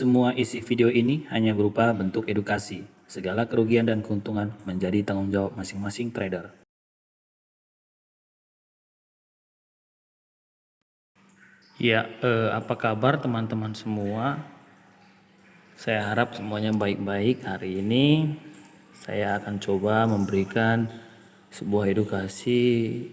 Semua isi video ini hanya berupa bentuk edukasi. Segala kerugian dan keuntungan menjadi tanggung jawab masing-masing trader. Ya, apa kabar teman-teman semua? Saya harap semuanya baik-baik. Hari ini saya akan coba memberikan sebuah edukasi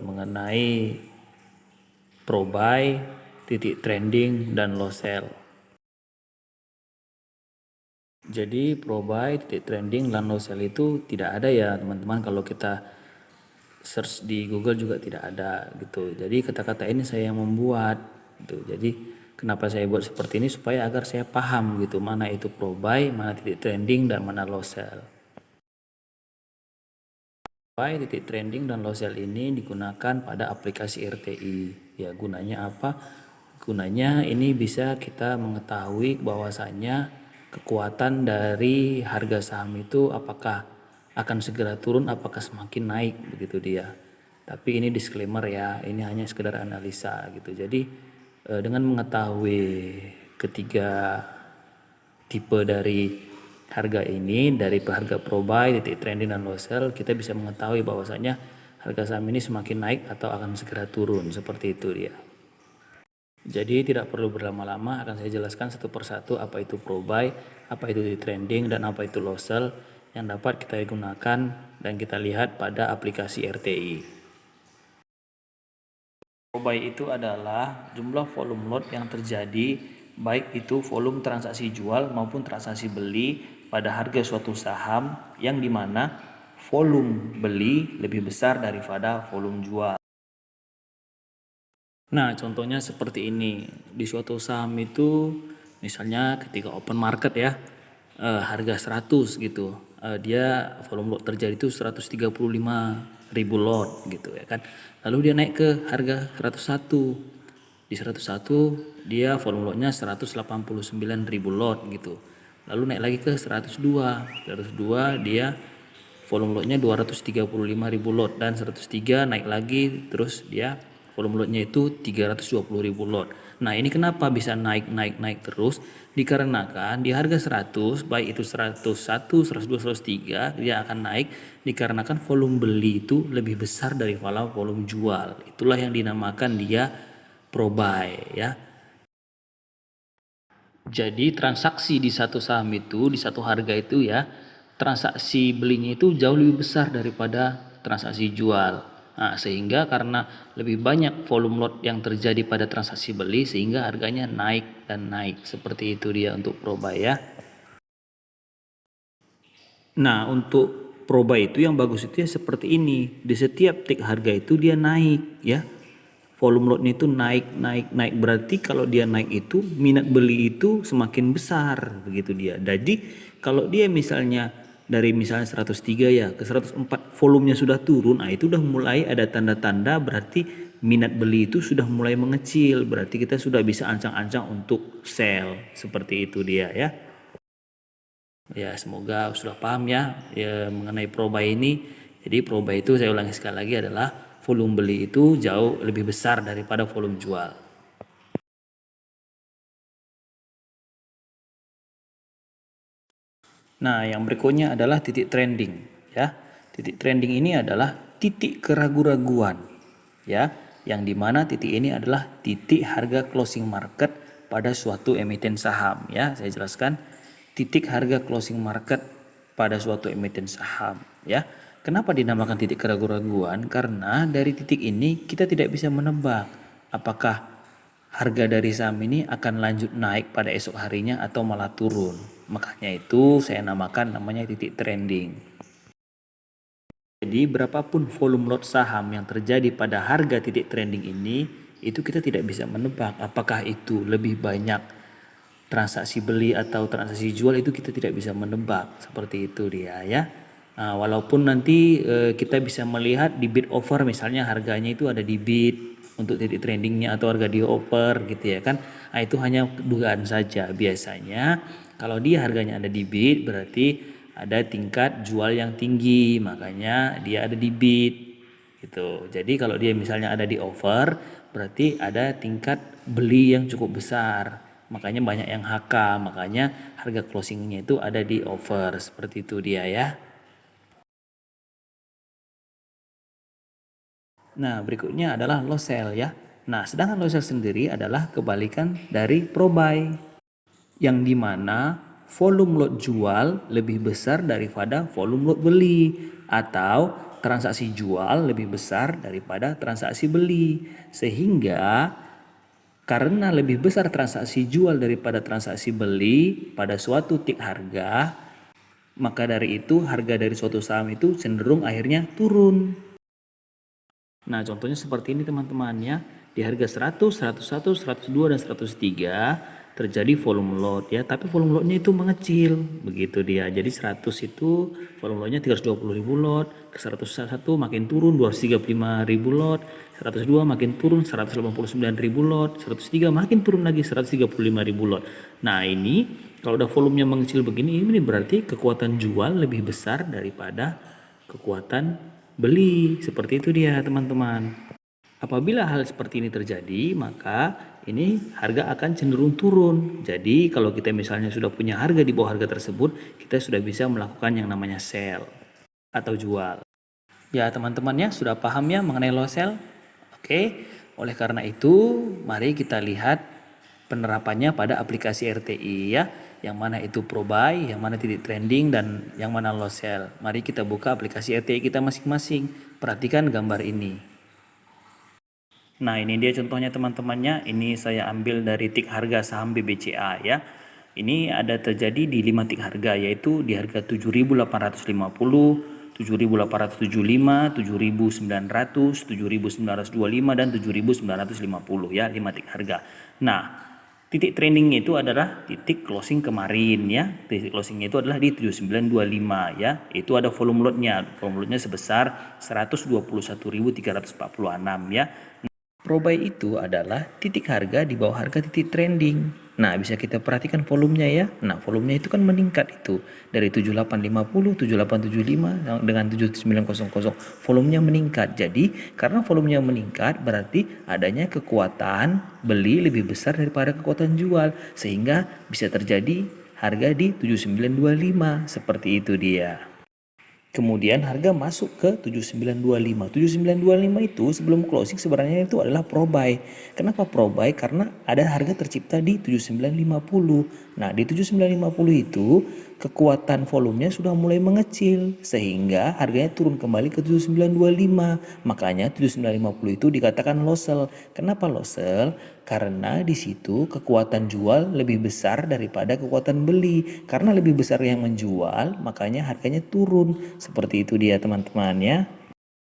mengenai pro buy, titik trending, dan low sell. Jadi pro buy, titik trending, dan low sell itu tidak ada ya teman-teman. Kalau kita search di Google juga tidak ada gitu. Jadi kata-kata ini saya yang membuat gitu. Jadi kenapa saya buat seperti ini supaya agar saya paham gitu mana itu pro buy, mana titik trending, dan mana low sell. Buy, titik trending, dan low sell ini digunakan pada aplikasi RTI. Ya, gunanya apa? Gunanya ini bisa kita mengetahui bahwasannya kekuatan dari harga saham itu apakah akan segera turun, apakah semakin naik, begitu dia. Tapi ini disclaimer ya, ini hanya sekedar analisa gitu. Jadi dengan mengetahui ketiga tipe dari harga ini, dari harga pro buy, titik trending, dan low sell, kita bisa mengetahui bahwasanya harga saham ini semakin naik atau akan segera turun, seperti itu dia. Jadi tidak perlu berlama-lama, akan saya jelaskan satu persatu apa itu pro buy, apa itu titik trending, dan apa itu low sell yang dapat kita gunakan dan kita lihat pada aplikasi RTI. Pro buy itu adalah jumlah volume lot yang terjadi baik itu volume transaksi jual maupun transaksi beli pada harga suatu saham yang dimana volume beli lebih besar daripada volume jual. Nah, contohnya seperti ini. Di suatu saham itu misalnya ketika open market ya, harga 100 gitu. Dia volume lot terjadi itu 135.000 lot gitu ya kan. Lalu dia naik ke harga 101. Di 101 dia volume lotnya 189.000 lot gitu. Lalu naik lagi ke 102. 102 dia volume lotnya 235.000 lot, dan 103 naik lagi, terus dia volume lotnya itu 320.000 lot. Nah, ini kenapa bisa naik terus? Dikarenakan di harga 100, baik itu 101, 102, 103, dia akan naik dikarenakan volume beli itu lebih besar dari volume jual. Itulah yang dinamakan dia pro buy ya. Jadi transaksi di satu saham itu, di satu harga itu ya, transaksi belinya itu jauh lebih besar daripada transaksi jual. Nah, sehingga karena lebih banyak volume lot yang terjadi pada transaksi beli, sehingga harganya naik dan naik. Seperti itu dia untuk pro buy ya. Nah, untuk pro buy itu yang bagus itu ya seperti ini. Di setiap tick harga itu dia naik ya. Volume lotnya itu naik. Berarti kalau dia naik itu minat beli itu semakin besar begitu dia. Jadi kalau dia misalnya dari misalnya 103 ya ke 104 volumenya sudah turun, nah itu udah mulai ada tanda-tanda berarti minat beli itu sudah mulai mengecil. Berarti kita sudah bisa ancang-ancang untuk sell. Seperti itu dia ya. Ya, semoga sudah paham ya mengenai pro buy ini. Jadi pro buy itu saya ulangi sekali lagi adalah volume beli itu jauh lebih besar daripada volume jual. Nah, yang berikutnya adalah titik trending ya. Titik trending ini adalah titik keraguan-raguan ya, yang dimana titik ini adalah titik harga closing market pada suatu emiten saham ya. Saya jelaskan titik harga closing market pada suatu emiten saham ya. Kenapa dinamakan titik keraguan-raguan? Karena dari titik ini kita tidak bisa menebak apakah harga dari saham ini akan lanjut naik pada esok harinya atau malah turun. Makanya itu saya namanya titik trending. Jadi berapapun volume lot saham yang terjadi pada harga titik trending ini, itu kita tidak bisa menebak apakah itu lebih banyak transaksi beli atau transaksi jual, itu kita tidak bisa menebak. Seperti itu dia ya. Nah, walaupun nanti kita bisa melihat di bid offer, misalnya harganya itu ada di bid untuk titik trendingnya atau harga di offer gitu ya kan. Nah, itu hanya dugaan saja. Biasanya kalau dia harganya ada di bid berarti ada tingkat jual yang tinggi, makanya dia ada di bid gitu. Jadi kalau dia misalnya ada di offer berarti ada tingkat beli yang cukup besar. makanya banyak yang HK, makanya harga closingnya itu ada di over, seperti itu dia ya. Nah, berikutnya adalah loss sell ya. Nah, sedangkan loss sell sendiri adalah kebalikan dari pro buy, yang dimana volume lot jual lebih besar daripada volume lot beli, atau transaksi jual lebih besar daripada transaksi beli. Sehingga karena lebih besar transaksi jual daripada transaksi beli pada suatu titik harga, maka dari itu harga dari suatu saham itu cenderung akhirnya turun. Nah, contohnya seperti ini teman-teman ya. Di harga 100, 101, 102 dan 103 terjadi volume lot ya, tapi volume lotnya itu mengecil, begitu dia. Jadi 100 itu volume lotnya 320.000 lot, ke 101 makin turun 235.000 lot, 102 makin turun 189.000 lot, 103 makin turun lagi 135.000 lot. Nah, ini kalau udah volumenya mengecil begini, ini berarti kekuatan jual lebih besar daripada kekuatan beli. Seperti itu dia teman-teman. Apabila hal seperti ini terjadi, maka ini harga akan cenderung turun. Jadi kalau kita misalnya sudah punya harga di bawah harga tersebut, kita sudah bisa melakukan yang namanya sell atau jual. Ya teman-temannya sudah paham ya mengenai low sell? Oke, oleh karena itu mari kita lihat penerapannya pada aplikasi RTI ya. Yang mana itu pro buy, yang mana titik trending, dan yang mana low sell. Mari kita buka aplikasi RTI kita masing-masing. Perhatikan gambar ini. Nah, ini dia contohnya teman-temannya. Ini saya ambil dari tik harga saham BBCA ya. Ini ada terjadi di 5 tik harga, yaitu di harga 7.850, 7.875, 7.900, 7.925 dan 7.950 ya, 5 tik harga. Nah, titik trendingnya itu adalah titik closing kemarin ya. Titik closingnya itu adalah di 7925 ya. Itu ada volume lotnya. Volume lotnya sebesar 121.346 ya. Pro buy itu adalah titik harga di bawah harga titik trending. Nah, bisa kita perhatikan volumenya ya. Nah, volumenya itu kan meningkat itu dari 7850, 7875 dengan 7900. Volumenya meningkat. Jadi, karena volumenya meningkat berarti adanya kekuatan beli lebih besar daripada kekuatan jual, sehingga bisa terjadi harga di 7925. Seperti itu dia. Kemudian harga masuk ke 7925. 7925 itu sebelum closing sebenarnya itu adalah pro buy. Kenapa pro buy? Karena ada harga tercipta di 7950. Nah, di 7950 itu kekuatan volumenya sudah mulai mengecil sehingga harganya turun kembali ke 7925. Makanya 7950 itu dikatakan low sell. Kenapa low sell? Karena di situ kekuatan jual lebih besar daripada kekuatan beli. Karena lebih besar yang menjual, makanya harganya turun. Seperti itu dia teman-teman ya.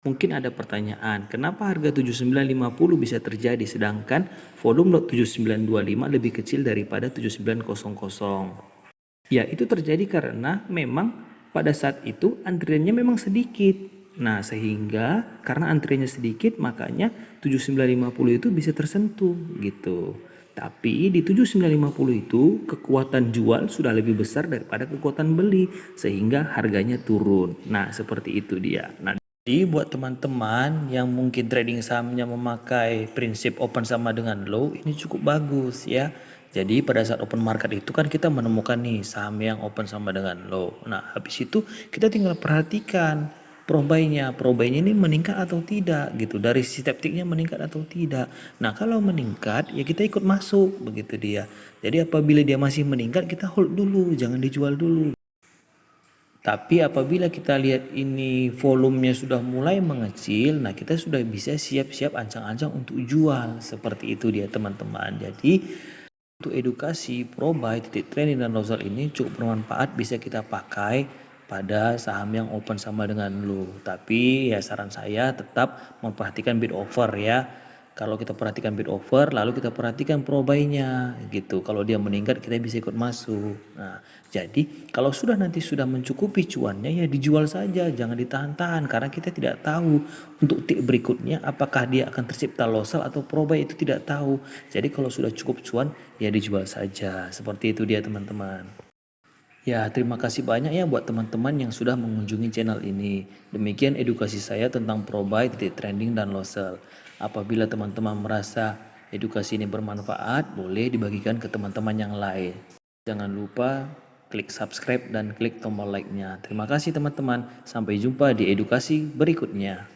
Mungkin ada pertanyaan, kenapa harga 7950 bisa terjadi sedangkan volume lot 7925 lebih kecil daripada 7900? Ya, itu terjadi karena memang pada saat itu antriannya memang sedikit. Nah, sehingga karena antriannya sedikit makanya 7950 itu bisa tersentuh gitu. Tapi di 7950 itu kekuatan jual sudah lebih besar daripada kekuatan beli sehingga harganya turun. Nah, seperti itu dia. Nah, jadi buat teman-teman yang mungkin trading sahamnya memakai prinsip open sama dengan low, ini cukup bagus ya. Jadi pada saat open market itu kan kita menemukan nih saham yang open sama dengan low. Nah, habis itu kita tinggal perhatikan pro buy-nya ini meningkat atau tidak gitu. Dari sisi taktiknya meningkat atau tidak. Nah, kalau meningkat ya kita ikut masuk begitu dia. Jadi apabila dia masih meningkat kita hold dulu, jangan dijual dulu. Tapi apabila kita lihat ini volumenya sudah mulai mengecil, nah kita sudah bisa siap-siap ancang-ancang untuk jual. Seperti itu dia teman-teman. Jadi untuk edukasi pro buy, titik trending dan local ini cukup bermanfaat, bisa kita pakai pada saham yang open sama dengan low. Tapi ya saran saya tetap memperhatikan bid offer ya. Kalau kita perhatikan bid offer, lalu kita perhatikan pro buy-nya gitu. Kalau dia meningkat kita bisa ikut masuk. Nah, jadi kalau sudah nanti sudah mencukupi cuannya ya dijual saja, jangan ditahan-tahan karena kita tidak tahu untuk titik berikutnya apakah dia akan tercipta low sell atau pro buy, itu tidak tahu. Jadi kalau sudah cukup cuan ya dijual saja. Seperti itu dia teman-teman. Ya, terima kasih banyak ya buat teman-teman yang sudah mengunjungi channel ini. Demikian edukasi saya tentang pro buy, titik trending dan low sell. Apabila teman-teman merasa edukasi ini bermanfaat, boleh dibagikan ke teman-teman yang lain. Jangan lupa klik subscribe dan klik tombol like-nya. Terima kasih teman-teman, sampai jumpa di edukasi berikutnya.